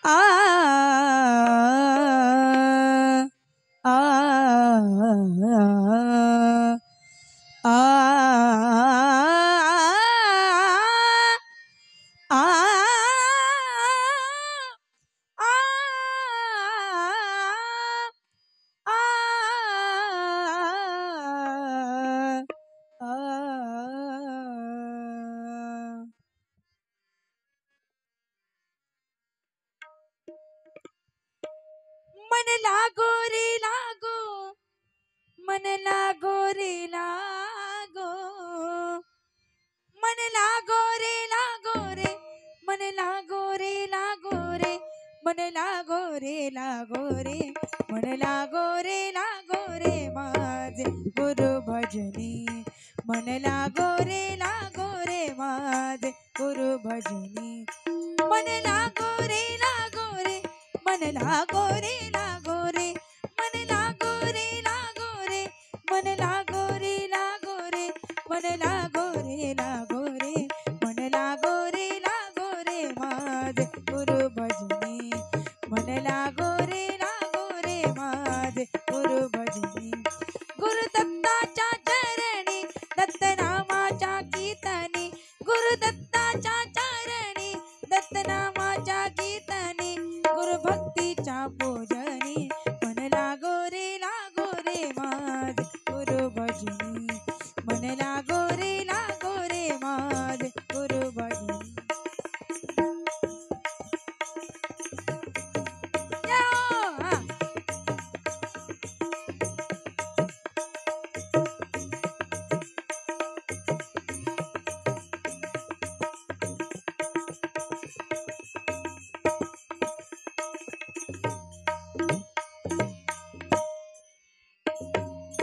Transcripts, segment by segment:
आ आ आ मन लागो रे लागो, मन लागो रे लागो, मन लागो रे लागो रे, मन लागो रे लागो रे, मन लागो रे लागो रे, मन लागो रे माझे गुरु भजनी, मन लागो रे माझे गुरु भजनी, मन लागो रे मन लागो रे मन लागो रे मन लागो रे मन लागो रे मन लागो रे माझे गुरु भजनी, मन लागो रे माझे गुरु भजनी, गुरु दत्ताच्या चरणी दत्त नामाच्या कीर्तनी, गुरु दत्ताच्या चरणी दत्त नामाच्या कीर्तनी, गुरु भक्तीच्या पूजनी, मन लागो रे माझे गुरु भजनी, मन लागो रे माझे गुरु भजनी.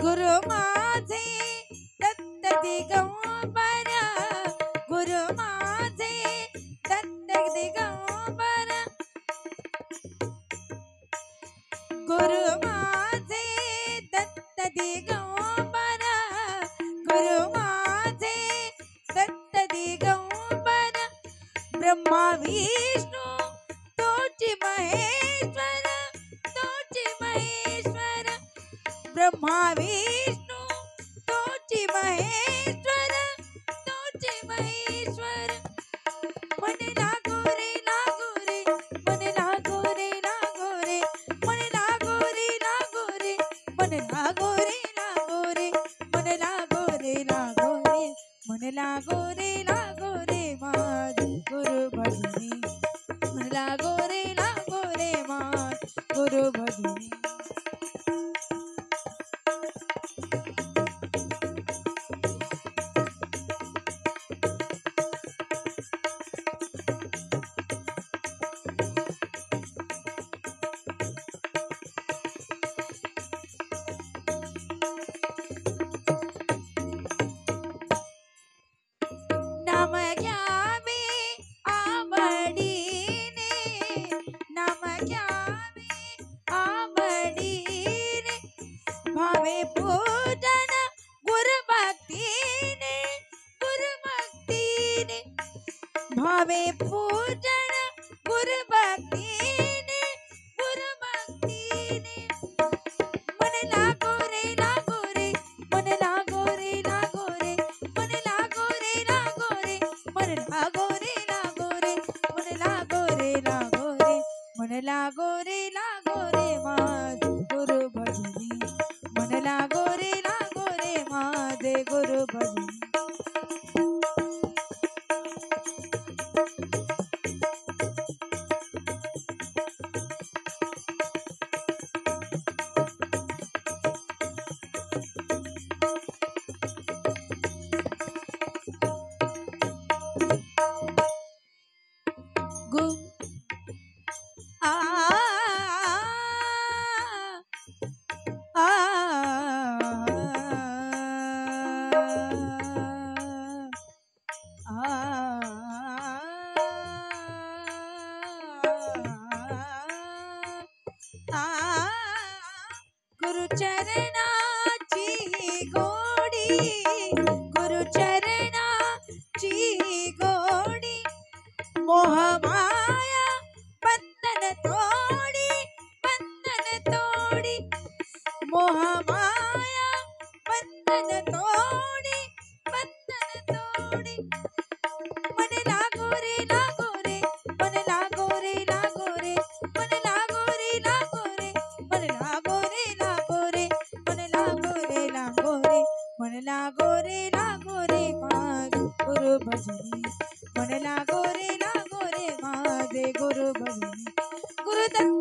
गुरु माझे दत्त दिगंबर, गुरु माझे दत्त दिगंबर, गुरु माझे दत्त दिगंबर, गुरु माझे दत्त दिगंबर, ब्रह्मा विष्णू तोची महेश्वर, तोची महेश्वर, ब्रह्मा विष्णू तोची महेश्वर, तोची महेश्वर, मन लागो रे मन लागो रे मन लागो रे मन लागो रे मन लागो रे मन लागो रे माझे गुरु भजनी, मन लागो रे माझे गुरु भजनी. नाम घ्यावे आवडीने, नाम घ्यावे आवडीने, भावे पूजन गुरुभक्तीने, गुरुभक्तीने, भावे पूजन गुरुभक्तीने, गुरुभक्तीने, मन लागो रे मन लागो रे मन लागो रे मन लागो रे मन लागो रे मन लागो रे माझे गुरु भजनी, मन लागो रे माझे गुरु भजनी. गु आ आ गुरुचरणाची गोडी, गुरुचरणाची गोडी, मोहमाया बंधन गुरुदत्त